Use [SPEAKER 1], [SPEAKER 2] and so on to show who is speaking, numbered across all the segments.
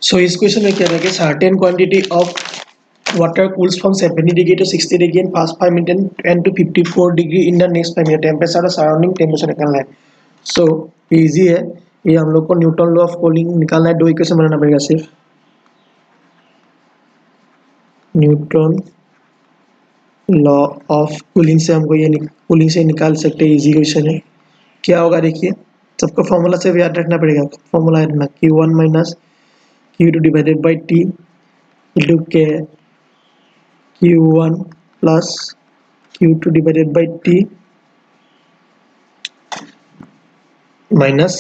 [SPEAKER 1] सो इस क्वेश्चन में क्या है कि certain quantity of water cools from 70 degree to 60 degree in past 5 minutes and 10 to 54 degree in the next 5 minutes. Temperature और surrounding temperature निकालना है. सो इजी है ये. हम लोग को न्यूटन लॉ ऑफ कूलिंग निकालना है. दो इक्वेशन बनाना पड़ेगा सिर्फ. न्यूटन लॉ ऑफ कूलिंग से हमको ये कूलिंग से निकाल सकते हैं. इजी क्वेश्चन है. क्या होगा देखिए, सबको फॉर्मूला से भी याद रखना पड़ेगा. फॉर्मूला याद रखना Q1 minus Q2 divided by T into के Q1 plus Q2 divided by T minus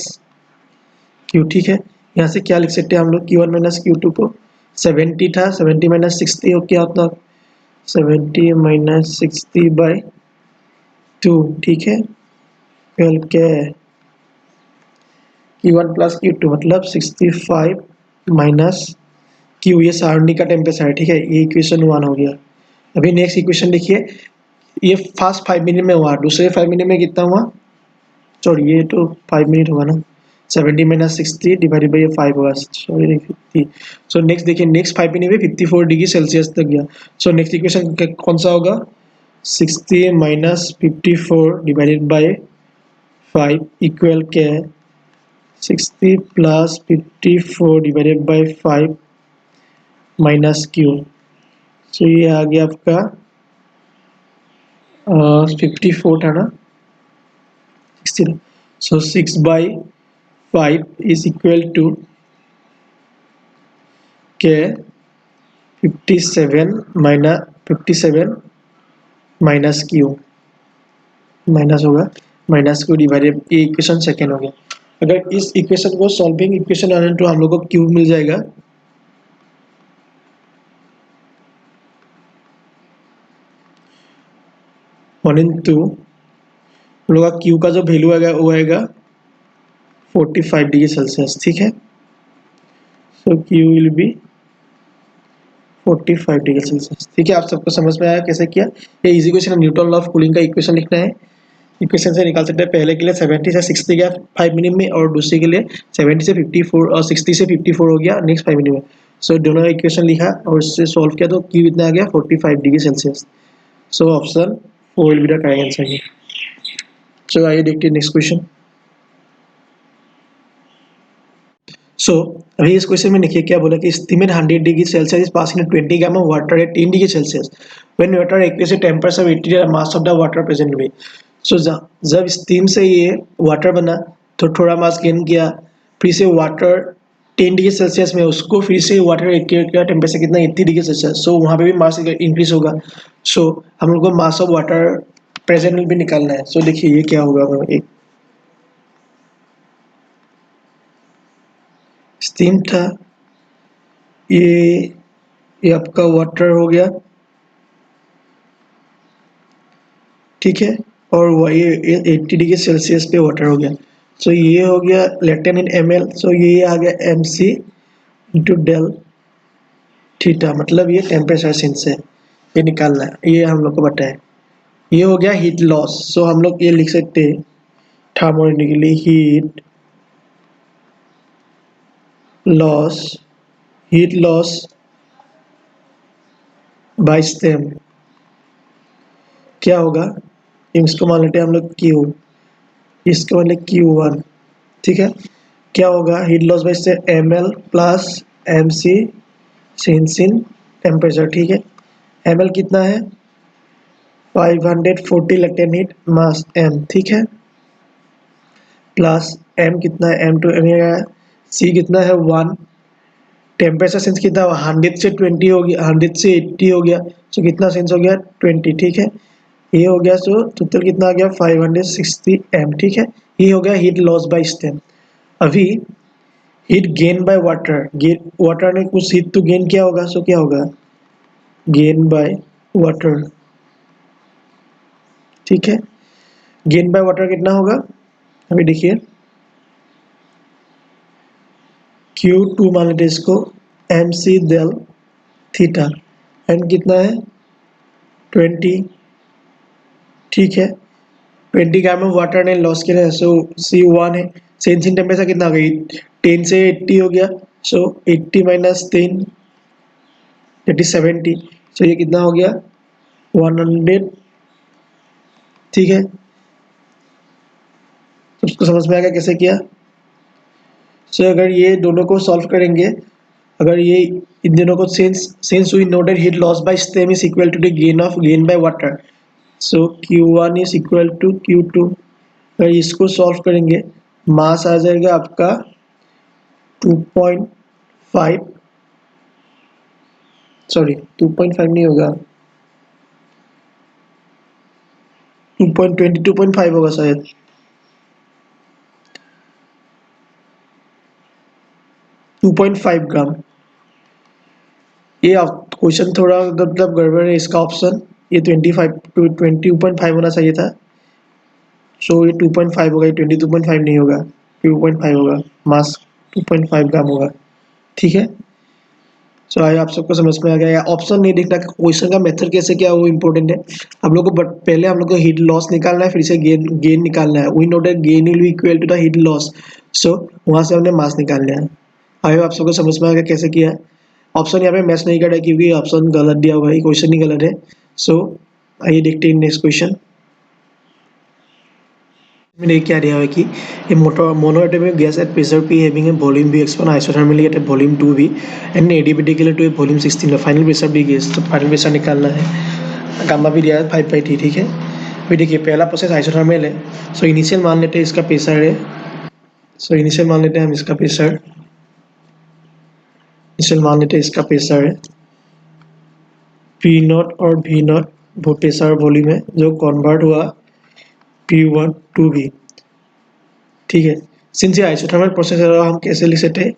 [SPEAKER 1] Q. ठीक है, यहाँ से क्या लिख सकते हैं हम लोग? Q1 माइनस Q2 को 70 था, 70 माइनस 60 हो क्या होता? 70 माइनस 60 बाई 2. ठीक है, 12 क्या है? Q1 प्लस Q2 मतलब 65 माइनस Q. ये सराउंडिंग का टेम्परेचर है. ठीक है, ये इक्वेशन 1 हो गया. अभी नेक्स्ट इक्वेशन देखिए, ये फर्स्ट 5 मिनट में हुआ, दूसरे 5 मिनट में कितना हुआ? सॉरी ये तो 5 मिनट होगा ना. 70 माइनस 60 डिवाइडेड बाई 5 होगा. सॉरी 50. सो नेक्स्ट देखिए, नेक्स्ट 5 मिनट में 54 डिग्री सेल्सियस तक गया. सो नेक्स्ट इक्वेशन कौन सा होगा? 60 माइनस 54 डिवाइडेड बाई 5 इक्वल क्या है? 60 plus 54 divided by 5 minus Q. सो ये आ गया आपका 54 था ना, 60. सो 6 बाई 5 is equal to के 57 माइनस Q माइनस होगा, माइनस Q डिवाइडेड. ये इक्वेशन सेकेंड हो गया. अगर इस इक्वेशन को सॉल्विंग इक्वेशन आने तो हम लोग को Q मिल जाएगा 1 into हम लोग का Q का जो वैल्यू आएगा वो आएगा 45 डिग्री सेल्सियस. ठीक है, सो Q will be 45 degree Celsius. ठीक है, आप सबको समझ में आया कैसे किया? ये इजी क्वेश्चन है. न्यूटन लॉ ऑफ कूलिंग का इक्वेशन लिखना है. इक्वेशन से निकाल सकते हैं. पहले के लिए 70 से 60 गया 5 मिनट में, और दूसरे के लिए 70 से 54 और 60 से 54 हो गया नेक्स्ट 5 मिनट में. सो दोनों इक्वेशन लिखा और उससे सॉल्व किया तो Q इतना आ गया 45 degree Celsius. So option 4 will be the correct answer. So आइए देखते हैं नेक्स्ट क्वेश्चन. सो अभी इस क्वेश्चन में देखिए क्या बोला कि steam 100 degree Celsius is passing 20 gram of water at 10 degree Celsius when water accuracy temperature of 80 mass of the water present में. सो जब स्टीम से ये वाटर बना तो थोड़ा मास गेन किया, फिर से वाटर 10 डिग्री सेल्सियस में, उसको फिर से वाटर का टेम्परेचर कितना 80 डिग्री सेल्सियस. सो वहाँ पे भी मास इंक्रीज होगा. सो हम लोग को मास ऑफ वाटर प्रेजेंट में भी निकालना है. सो देखिए ये क्या होगा. एक स्टीम था, ये आपका वाटर हो गया. ठीक है, और वही 80 डिग्री सेल्सियस पे वाटर हो गया. सो ये हो गया लेटेन इन ml. सो ये आ गया mc इंटू डेल थीटा, मतलब ये टेम्परेचर सेंस है, ये निकालना है. ये हम लोग को बताया. ये हो गया हीट लॉस. सो हम लोग ये लिख सकते हैं thermodynamically heat loss by stem क्या होगा? इसको मान लेते हैं हम लोग Q, इसको मान लेते Q1. ठीक है, क्या होगा? Heat loss by stem ml plus mc change in temperature. ठीक है, ml कितना है? 540 लेटेंट हीट मास m. ठीक है, प्लस m कितना है? m टू m है. c कितना है? 1. टेम्परेचर सेंस कितना? 100 से 20 हो गया, 100 से 80 हो गया. सो कितना सेंस हो गया? 20. ठीक है, ये हो गया. सो टोटल कितना आ गया? 560 m. ठीक है, ये हो गया हीट लॉस बाय स्टेम. अभी heat gain by water, water ने कुछ हीट तो गेन किया होगा. सो क्या होगा? Gain by water. ठीक है, गेन बाय वाटर कितना होगा? अभी देखिए Q2 मान लेते इसको mc डेल थीटा, एंड कितना है? 20. ठीक है, 20 ग्राम में वाटर ने लॉस किया है. सो C1 है. सेंस इन टेम्परेचर कितना हो गई? 10 से 80 हो गया. सो 80 माइनस 10 दैट इज 70। सो ये कितना हो गया 100, ठीक है। तो उसको समझ में आ गया कैसे किया। सो अगर ये दोनों को सॉल्व करेंगे, अगर ये इन दोनों को since we know that heat loss by steam is equal to the gain by water, so Q1 is equal to Q2। अगर इसको सॉल्व करेंगे मास आ जाएगा आपका 2.5, सॉरी 2.5 नहीं होगा, 2.20 2.5 होगा शायद, 2.5 ग्राम। ये क्वेश्चन थोड़ा मतलब गड़बड़ है इसका ऑप्शन, ये 25 टू 20.5 होना चाहिए था। सो ये 2.5 होगा, ये 22.5 नहीं होगा, 2.5 होगा, मास 2.5 ग्राम होगा, ठीक है। सो आई आप सबको समझ में आ गया। ऑप्शन नहीं देखना, क्वेश्चन का मेथड कैसे क्या वो इंपॉर्टेंट है। हम लोग को बट पहले हम लोग को हीट लॉस निकालना है, फिर से गेन निकालना है। We know that gain will be equal to the heat loss, so वहां से हमने मास निकालना है। आई आप सबको समझ में आ गया कैसे किया है। ऑप्शन यहाँ पे मैच नहीं कर रहा है क्योंकि ऑप्शन गलत दिया हुआ है, क्वेश्चन ही गलत है। सो आइए देखते हैं नेक्स्ट क्वेश्चन में क्या दिया हुआ है कि a monoatomic gas at pressure P having a volume V expand isothermally at a volume 2V and adiabatically to a volume 16 final pressure दी गई। तो फाइनल प्रेशर निकालना है, गामा भी दिया है 5/T, ठीक है। अभी देखिए पहला प्रोसेस आइसोथर्मल है, सो इनिशियल मान लेते हैं इसका प्रेशर है, सो इनिशियल मान लेते हैं हम इसका प्रेशर, इनिशियल मान लेते हैं इसका प्रेशर है P0 और V0, वो प्रेशर वॉल्यूम है जो कन्वर्ट हुआ P1 टू V, ठीक है। सिंस ये आइसोथर्मल प्रोसेस है हम कैसे लिख सकते हैं,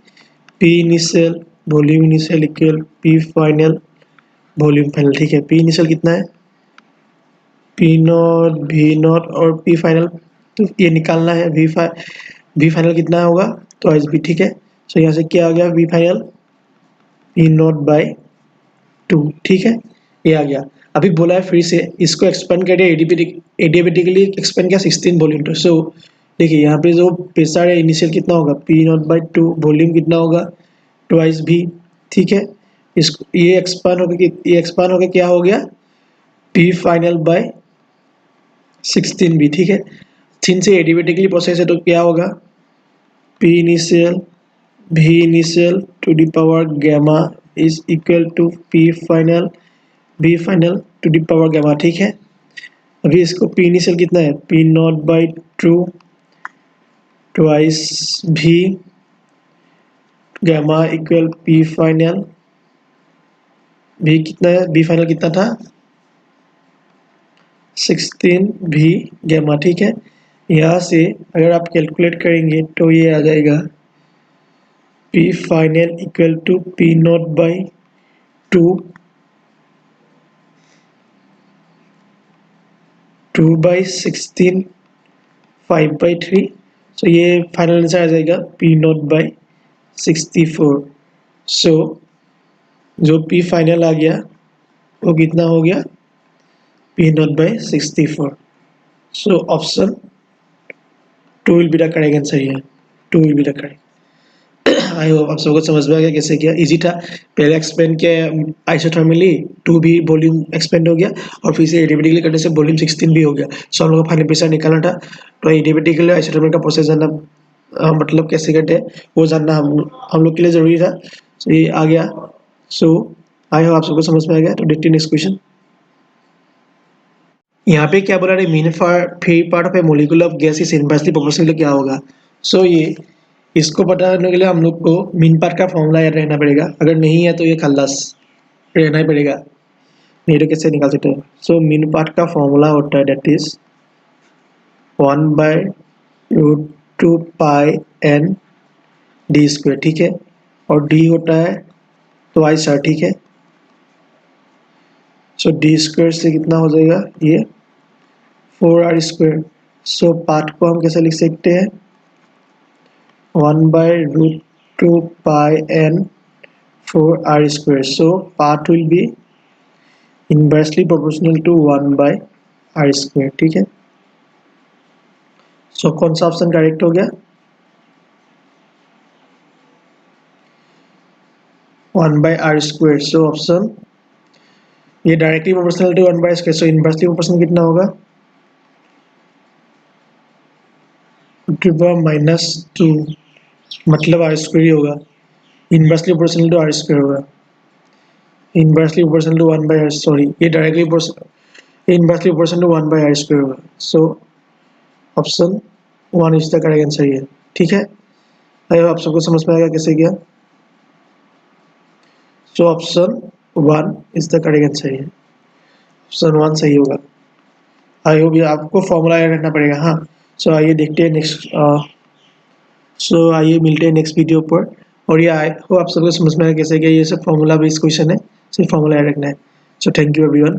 [SPEAKER 1] P initial volume initial equal P final volume final, ठीक है। P इनिशियल कितना है P0 V0 और P फाइनल, तो ये निकालना है V फाइनल कितना होगा तो एस बी, ठीक है। सो यहाँ से क्या आ गया V फाइनल P0/2, ठीक है, ये आ गया। अभी बोला है फिर से इसको एक्सपेंड कर दिया एडियाबेटिकली एक्सपेंड किया 16 वॉल्यूम टू। सो देखिए यहाँ पे जो प्रेशर है इनिशियल कितना होगा P0/2, वॉल्यूम कितना होगा ट्वाइस भी, ठीक है। इसको ये एक्सपांड होकर क्या हो गया P फाइनल बाय 16 भी, ठीक है। सिंस से एडियाबेटिकली प्रोसेस है तो क्या होगा P initial V initial to the power gamma is equal to P final V final to the power gamma, ठीक है। अभी इसको P इनिशियल कितना है P0/2 twice V gamma equal P final, V कितना है V फाइनल कितना था 16 V गैमा, ठीक है। यहाँ से अगर आप कैलकुलेट करेंगे तो ये आ जाएगा P final equal to P0/2 2/16 5/3। So ये फाइनल आंसर आ जाएगा P0/64। सो जो P फाइनल आ गया वो कितना हो गया P0/64। So option 2 will be the correct answer है, 2 will be the correct. I hope आप सबको समझ में आ गया कैसे किया, इजी था। पहले एक्सपेंड किया आइसोथर्मली 2 भी वॉल्यूम एक्सपेंड हो गया और फिर से एडियाबेटिकली करने से वॉल्यूम 16 भी हो गया। सो हम लोग को फाइनल प्रेशर निकालना था, तो एडियाबेटिकली आइसोथर्मल का प्रोसेस जानना मतलब कैसे करते हैं वो जानना हम लोग के लिए जरूरी था। सो ये आ गया। सो आई होप आप सबको समझ में आ गया। तो देखते हैं नेक्स्ट क्वेश्चन। यहाँ पे क्या बोला mean free part of A molecule of gas is inversely proportional, क्या होगा। सो ये इसको पता करने के लिए हम लोग को मीन पार्ट का फॉर्मूला याद रहना पड़ेगा, अगर नहीं है तो ये खल्लास रहना ही पड़ेगा, नहीं तो कैसे निकाल सकते हैं। सो मीन पार्ट का फॉर्मूला होता है that is 1/√2 pi n D square, ठीक है। और डी होता है ट्वाइस r, ठीक है। सो डी स्क्वायर से कितना हो जाएगा ये 4r²। सो पार्ट को हम कैसे लिख सकते हैं 1/√2 pi n 4r²। So part will be inversely proportional to 1/r², ठीक है। सो कौन सा ऑप्शन करेक्ट हो गया 1/r²। सो ऑप्शन ये directly proportional to 1/r², so inversely proportional कितना होगा, -2 मतलब r² ही होगा, इनवर्सली प्रोपोर्शनल टू r² होगा, inversely proportional to 1/r, sorry ये directly inversely proportional to 1/r² होगा। So option 1 is the correct answer ये। ठीक है, आई होप आप सबको समझ में आएगा कैसे किया। सो option 1 is the correct answer ये, ऑप्शन 1 सही होगा। आई होप ये आपको फॉर्मूला याद रखना पड़ेगा। हाँ, सो आइए देखते हैं नेक्स्ट, सो आइए मिलते हैं नेक्स्ट वीडियो पर। और ये आई होप आप सबको समझ में आएगा कैसे किया, ये सब फॉर्मूला बेस्ड क्वेश्चन है, सिर्फ फॉर्मूला याद रखना है। So thank you everyone.